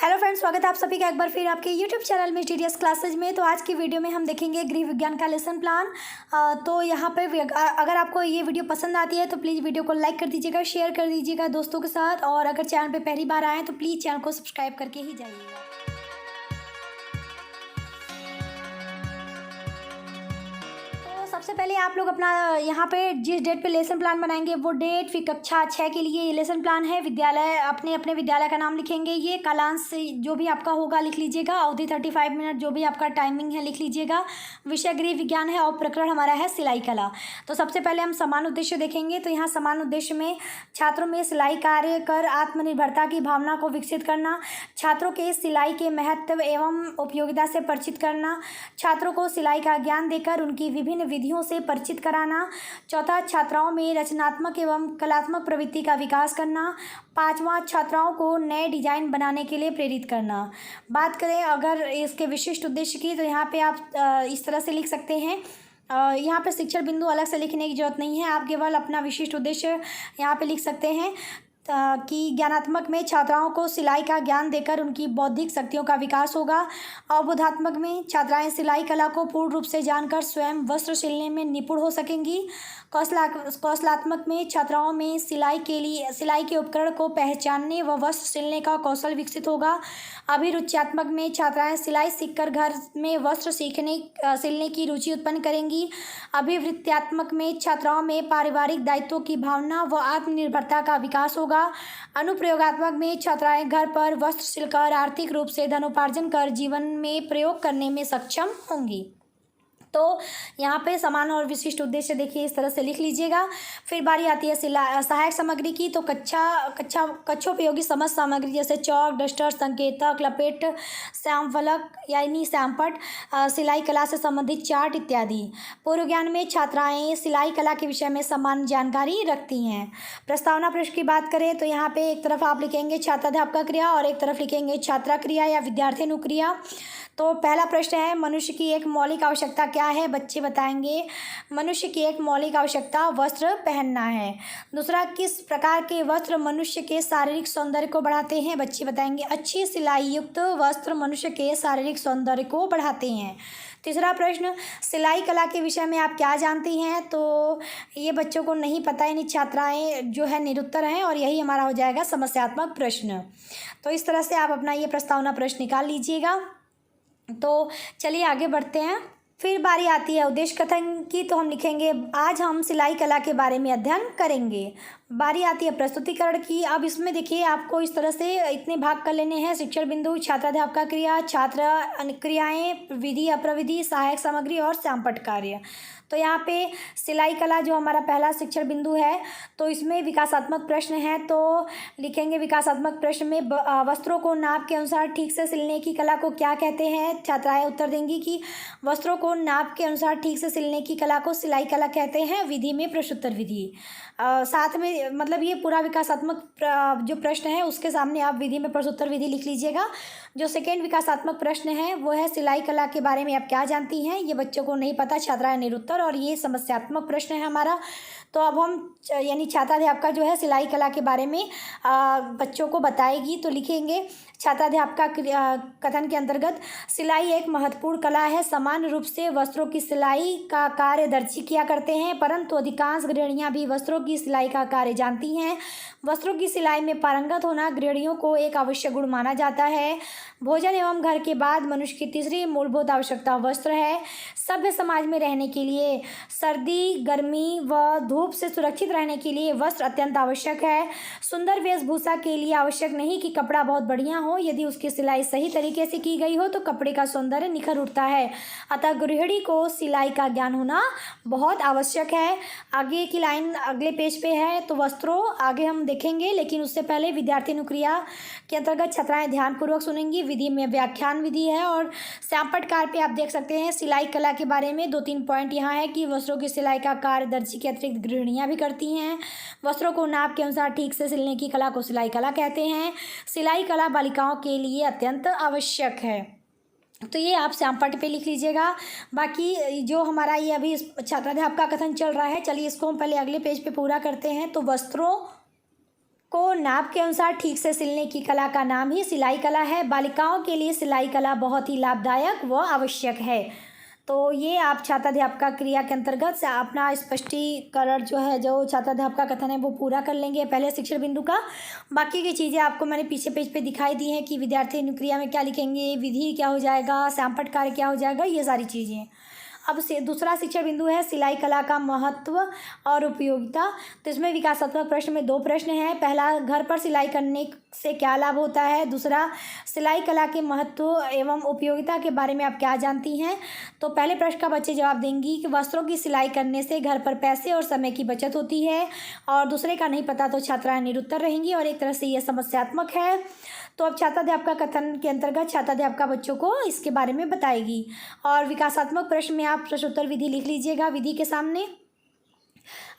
Hello friends, स्वागत है आप सभी का एक बार फिर आपके यूट्यूब चैनल में टीडीएस क्लासेज में। तो आज की वीडियो में हम देखेंगे गृह विज्ञान का लेसन प्लान। तो यहाँ पे अगर आपको ये वीडियो पसंद आती है तो प्लीज़ वीडियो को लाइक कर दीजिएगा, शेयर कर दीजिएगा दोस्तों के साथ, और अगर चैनल पे पहली बार आए तो प्लीज़ चैनल को सब्सक्राइब करके ही जाइएगा। सबसे पहले आप लोग अपना यहाँ पे जिस डेट पे लेसन प्लान बनाएंगे वो डेट, फिर कक्षा 6 के लिए ये लेसन प्लान है। विद्यालय, अपने अपने विद्यालय का नाम लिखेंगे। ये कालांश जो भी आपका होगा लिख लीजिएगा। अवधि 35 मिनट जो भी आपका टाइमिंग है लिख लीजिएगा। विषय गृह विज्ञान है और प्रकरण हमारा है सिलाई कला। तो सबसे पहले हम समान उद्देश्य देखेंगे। तो यहाँ समान उद्देश्य में छात्रों में सिलाई कार्य कर आत्मनिर्भरता की भावना को विकसित करना, छात्रों के सिलाई के महत्व एवं उपयोगिता से परिचित करना, छात्रों को सिलाई का ज्ञान देकर उनकी विभिन्न विधियों से परिचित कराना। चौथा, छात्राओं में रचनात्मक एवं कलात्मक प्रवृत्ति का विकास करना। पांचवा, छात्राओं को नए डिजाइन बनाने के लिए प्रेरित करना। बात करें अगर इसके विशिष्ट उद्देश्य की, तो यहाँ पे आप इस तरह से लिख सकते हैं। यहाँ पे शिक्षण बिंदु अलग से लिखने की जरूरत नहीं है, आप केवल अपना विशिष्ट उद्देश्य यहाँ पे लिख सकते हैं कि ज्ञानात्मक में छात्राओं को सिलाई का ज्ञान देकर उनकी बौद्धिक शक्तियों का विकास होगा। अवबोधात्मक में छात्राएं सिलाई कला को पूर्ण रूप से जानकर स्वयं वस्त्र सिलने में निपुण हो सकेंगी। कौशलात्मक में छात्राओं में सिलाई के उपकरण को पहचानने व वस्त्र सिलने का कौशल विकसित होगा। अभिरुच्यात्मक में छात्राएं सिलाई सीखकर घर में वस्त्र सिलने की रुचि उत्पन्न करेंगी। अभिवृत्त्यात्मक में छात्राओं में पारिवारिक दायित्वों की भावना व आत्मनिर्भरता का विकास होगा। अनुप्रयोगात्मक में छात्राएं घर पर वस्त्र सिलकर आर्थिक रूप से धनोपार्जन कर जीवन में प्रयोग करने में सक्षम होंगी। तो यहाँ पे समान और विशिष्ट उद्देश्य देखिए इस तरह से लिख लीजिएगा। फिर बारी आती है सहायक सामग्री की। तो कक्षोपयोगी समझ सामग्री जैसे चौक, डस्टर, संकेतक, लपेट, श्यामफलक यानी श्यामपट, सिलाई कला से संबंधित चार्ट इत्यादि। पूर्व ज्ञान में छात्राएं सिलाई कला के विषय में समान जानकारी रखती हैं। प्रस्तावना प्रश्न की बात करें तो यहाँ पे एक तरफ आप लिखेंगे छात्राध्यापक क्रिया और एक तरफ लिखेंगे छात्रा क्रिया या विद्यार्थी अनुक्रिया। तो पहला प्रश्न है, मनुष्य की एक मौलिक आवश्यकता क्या है? बच्चे बताएंगे मनुष्य की एक मौलिक आवश्यकता वस्त्र पहनना है। दूसरा, किस प्रकार के वस्त्र मनुष्य के शारीरिक सौंदर्य को बढ़ाते हैं? बच्चे बताएंगे अच्छी सिलाई युक्त वस्त्र मनुष्य के शारीरिक सौंदर्य को बढ़ाते हैं। तीसरा प्रश्न, सिलाई कला के विषय में आप क्या जानती हैं? तो ये बच्चों को नहीं पता, यानी छात्राएं जो है निरुत्तर हैं, और यही हमारा हो जाएगा समस्यात्मक प्रश्न। तो इस तरह से आप अपना ये प्रस्तावना प्रश्न निकाल लीजिएगा। तो चलिए आगे बढ़ते हैं। फिर बारी आती है उद्देश्य कथन की। तो हम लिखेंगे आज हम सिलाई कला के बारे में अध्ययन करेंगे। बारी आती है प्रस्तुतिकरण की। अब इसमें देखिए आपको इस तरह से इतने भाग कर लेने हैं। शिक्षण बिंदु, छात्राध्यापक क्रिया, छात्र अनुक्रियाएं, विधि अप्रविधि, सहायक सामग्री और श्यामपट कार्य। तो यहाँ पे सिलाई कला जो हमारा पहला शिक्षण बिंदु है, तो इसमें विकासात्मक प्रश्न है। तो लिखेंगे विकासात्मक प्रश्न में वस्त्रों को नाप के अनुसार ठीक से सिलने की कला को क्या कहते हैं? छात्राएं उत्तर देंगी कि वस्त्रों को नाप के अनुसार ठीक से सिलने की कला को सिलाई कला कहते हैं। विधि में प्रश्नोत्तर विधि। साथ में मतलब ये पूरा विकासात्मक जो प्रश्न है उसके सामने आप विधि में प्रश्नोत्तर विधि लिख लीजिएगा। जो सेकेंड विकासात्मक प्रश्न है वो है सिलाई कला के बारे में आप क्या जानती हैं? ये बच्चों को नहीं पता, छात्राएं निरुत्तर, और ये समस्यात्मक प्रश्न है हमारा। तो अब हम यानी छात्राध्यापिका जो है सिलाई कला के बारे में बच्चों को बताएगी। तो लिखेंगे छात्राध्यापिका कथन के अंतर्गत सिलाई एक महत्वपूर्ण कला है। समान रूप से वस्त्रों की सिलाई का कार्य दर्जी किया करते हैं, परंतु अधिकांश गृहिणियां भी वस्त्रों की सिलाई का कार्य जानती हैं। वस्त्रों की सिलाई में पारंगत होना गृहिणियों को एक आवश्यक गुण माना जाता है। भोजन एवं घर के बाद मनुष्य की तीसरी मूलभूत आवश्यकता वस्त्र है। सभ्य समाज में रहने के लिए, सर्दी, गर्मी व धूप से सुरक्षित रहने के लिए वस्त्र अत्यंत आवश्यक है। सुंदर वेशभूषा के लिए आवश्यक नहीं कि कपड़ा बहुत बढ़िया हो, यदि उसकी सिलाई सही तरीके से की गई हो तो कपड़े का सौंदर्य निखर उठता है। अतः गृहिणी को सिलाई का ज्ञान होना बहुत आवश्यक है। आगे की लाइन अगले पेज पे है, तो वस्त्रों आगे हम देखेंगे, लेकिन उससे पहले विद्यार्थी अनुक्रिया के अंतर्गत छात्राएं ध्यानपूर्वक सुनेंगी। विधि में व्याख्यान विधि है, और श्यामपट कार्य पे आप देख सकते हैं सिलाई कला के बारे में 2-3 पॉइंट यहाँ है कि वस्त्रों की सिलाई का कार्य दर्जी के अतिरिक्त गृहिणियाँ भी करती हैं। वस्त्रों को नाप के अनुसार ठीक से सिलने की कला को सिलाई कला कहते हैं। सिलाई कला बालिकाओं के लिए अत्यंत आवश्यक है। तो ये आप श्यामपट पे लिख लीजिएगा। बाकी जो हमारा ये अभी छात्राध्यापक का कथन चल रहा है, चलिए इसको हम पहले अगले पेज पे पूरा करते हैं। तो वस्त्रों को नाप के अनुसार ठीक से सिलने की कला का नाम ही सिलाई कला है। बालिकाओं के लिए सिलाई कला बहुत ही लाभदायक व आवश्यक है। तो ये आप छात्राध्यापका क्रिया के अंतर्गत से अपना स्पष्टीकरण जो है, जो छात्राध्यापका कथन है, वो पूरा कर लेंगे पहले शिक्षण बिंदु का। बाकी की चीज़ें आपको मैंने पीछे पेज पे दिखाई दी हैं कि विद्यार्थी अनुक्रिया में क्या लिखेंगे, विधि क्या हो जाएगा, श्यामपट्ट कार्य क्या हो जाएगा, ये सारी चीज़ें। अब से दूसरा शिक्षण बिंदु है सिलाई कला का महत्व और उपयोगिता। तो इसमें विकासात्मक प्रश्न में 2 प्रश्न हैं। पहला, घर पर सिलाई करने से क्या लाभ होता है। दूसरा, सिलाई कला के महत्व एवं उपयोगिता के बारे में आप क्या जानती हैं। तो पहले प्रश्न का बच्चे जवाब देंगी कि वस्त्रों की सिलाई करने से घर पर पैसे और समय की बचत होती है, और दूसरे का नहीं पता तो छात्राएं निरुत्तर रहेंगी और एक तरह से यह समस्यात्मक है। तो अब छात्राध्यापका कथन के अंतर्गत छात्राध्यापका बच्चों को इसके बारे में बताएगी। और विकासात्मक प्रश्न में आप प्रश्नोत्तर विधि लिख लीजिएगा विधि के सामने।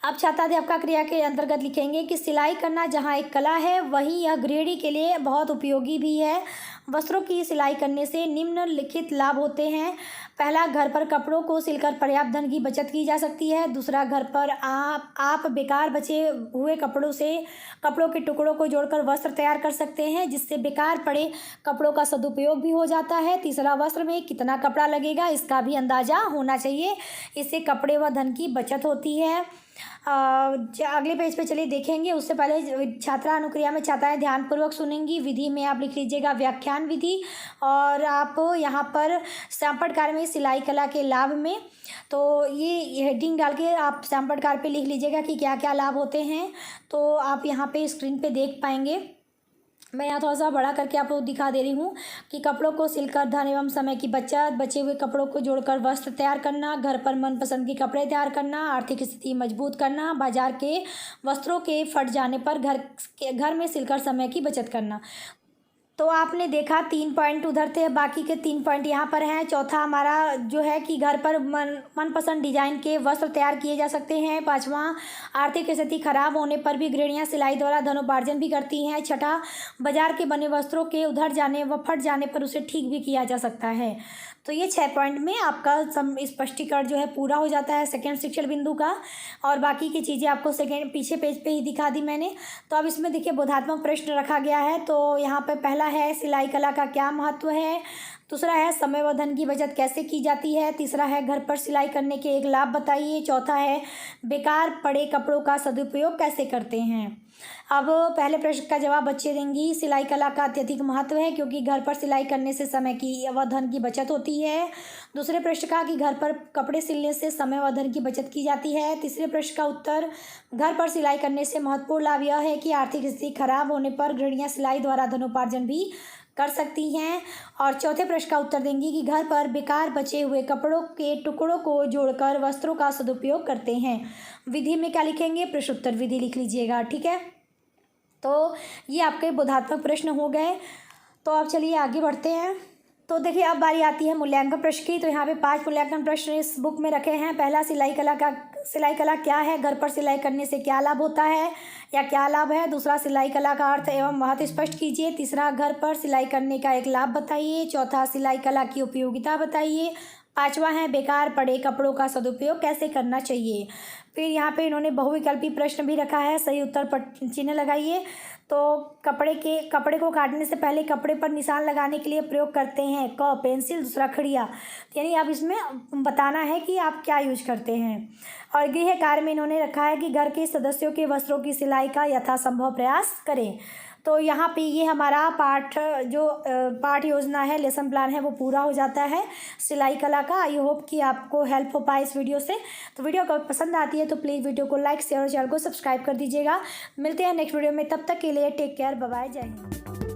अब छात्राध्यापका क्रिया के अंतर्गत लिखेंगे कि सिलाई करना जहाँ एक कला है, वहीं यह गृहिणी के लिए बहुत उपयोगी भी है। वस्त्रों की सिलाई करने से निम्नलिखित लाभ होते हैं। पहला, घर पर कपड़ों को सिलकर पर्याप्त धन की बचत की जा सकती है। दूसरा, घर पर आप बेकार बचे हुए कपड़ों के टुकड़ों को जोड़कर वस्त्र तैयार कर सकते हैं, जिससे बेकार पड़े कपड़ों का सदुपयोग भी हो जाता है। तीसरा, वस्त्र में कितना कपड़ा लगेगा इसका भी अंदाज़ा होना चाहिए, इससे कपड़े व धन की बचत होती है। अगले पेज पे चलिए देखेंगे। उससे पहले छात्रा अनुक्रिया में छात्राएं ध्यानपूर्वक सुनेंगी। विधि में आप लिख लीजिएगा व्याख्यान विधि, और आप यहाँ पर श्यामपट्ट कार्य में सिलाई कला के लाभ में, तो ये हेडिंग डाल के आप श्यामपट्ट कार्य पे लिख लीजिएगा कि क्या क्या लाभ होते हैं। तो आप यहाँ पे स्क्रीन पे देख पाएंगे। मैं यहाँ थोड़ा सा बड़ा करके आपको दिखा दे रही हूँ कि कपड़ों को सिलकर धन एवं समय की बचत, बचे हुए कपड़ों को जोड़कर वस्त्र तैयार करना, घर पर मनपसंद के कपड़े तैयार करना, आर्थिक स्थिति मजबूत करना, बाजार के वस्त्रों के फट जाने पर घर में सिलकर समय की बचत करना। तो आपने देखा 3 पॉइंट उधर थे, बाकी के 3 पॉइंट यहाँ पर हैं। चौथा हमारा जो है कि घर पर मनपसंद डिजाइन के वस्त्र तैयार किए जा सकते हैं। पाँचवा, आर्थिक स्थिति खराब होने पर भी गृहिणियाँ सिलाई द्वारा धनोपार्जन भी करती हैं। छठा, बाजार के बने वस्त्रों के उधड़ जाने व फट जाने पर उसे ठीक भी किया जा सकता है। तो ये 6 पॉइंट में आपका स्पष्टीकरण जो है पूरा हो जाता है सेकेंड शिक्षण बिंदु का। और बाकी की चीज़ें आपको पीछे पेज पे ही दिखा दी मैंने। तो अब इसमें देखिए बोधात्मक प्रश्न रखा गया है। तो यहाँ पे पहला है सिलाई कला का क्या महत्व है। दूसरा है समय व धन की बचत कैसे की जाती है। तीसरा है घर पर सिलाई करने के एक लाभ बताइए। चौथा है बेकार पड़े कपड़ों का सदुपयोग कैसे करते हैं। अब पहले प्रश्न का जवाब बच्चे देंगी। सिलाई कला का अत्यधिक महत्व है क्योंकि घर पर सिलाई करने से समय की व धन की बचत होती है। दूसरे प्रश्न का कि घर पर कपड़े सिलने से समय व धन की बचत की जाती है। तीसरे प्रश्न का उत्तर, घर पर सिलाई करने से महत्वपूर्ण लाभ यह है कि आर्थिक स्थिति खराब होने पर गृहिणियाँ सिलाई द्वारा धनोपार्जन भी कर सकती हैं। और चौथे प्रश्न का उत्तर देंगी कि घर पर बेकार बचे हुए कपड़ों के टुकड़ों को जोड़कर वस्त्रों का सदुपयोग करते हैं। विधि में क्या लिखेंगे, प्रश्नोत्तर विधि लिख लीजिएगा, ठीक है। तो ये आपके बोधात्मक प्रश्न हो गए। तो अब चलिए आगे बढ़ते हैं। तो देखिए अब बारी आती है मूल्यांकन प्रश्न की। तो यहाँ पे 5 मूल्यांकन प्रश्न इस बुक में रखे हैं। पहला, सिलाई कला क्या है, घर पर सिलाई करने से क्या लाभ होता है या क्या लाभ है। दूसरा, सिलाई कला का अर्थ एवं महत्व स्पष्ट कीजिए। तीसरा, घर पर सिलाई करने का एक लाभ बताइए। चौथा, सिलाई कला की उपयोगिता बताइए। पाँचवा है बेकार पड़े कपड़ों का सदुपयोग कैसे करना चाहिए। फिर यहाँ पे इन्होंने बहुविकल्पी प्रश्न भी रखा है, सही उत्तर पर चिन्ह लगाइए। तो कपड़े को काटने से पहले कपड़े पर निशान लगाने के लिए प्रयोग करते हैं क पेंसिल, दूसरा खड़िया। यानी आप इसमें बताना है कि आप क्या यूज करते हैं। और गृह कार्य में इन्होंने रखा है कि घर के सदस्यों के वस्त्रों की सिलाई का यथासंभव प्रयास करें। तो यहाँ पे ये हमारा पाठ योजना है, लेसन प्लान है, वो पूरा हो जाता है सिलाई कला का। आई होप कि आपको हेल्प हो पाए इस वीडियो से। तो वीडियो को पसंद आती है तो प्लीज़ वीडियो को लाइक शेयर और चैनल को सब्सक्राइब कर दीजिएगा। मिलते हैं नेक्स्ट वीडियो में, तब तक के लिए टेक केयर, बाय बाय, जय हिंद।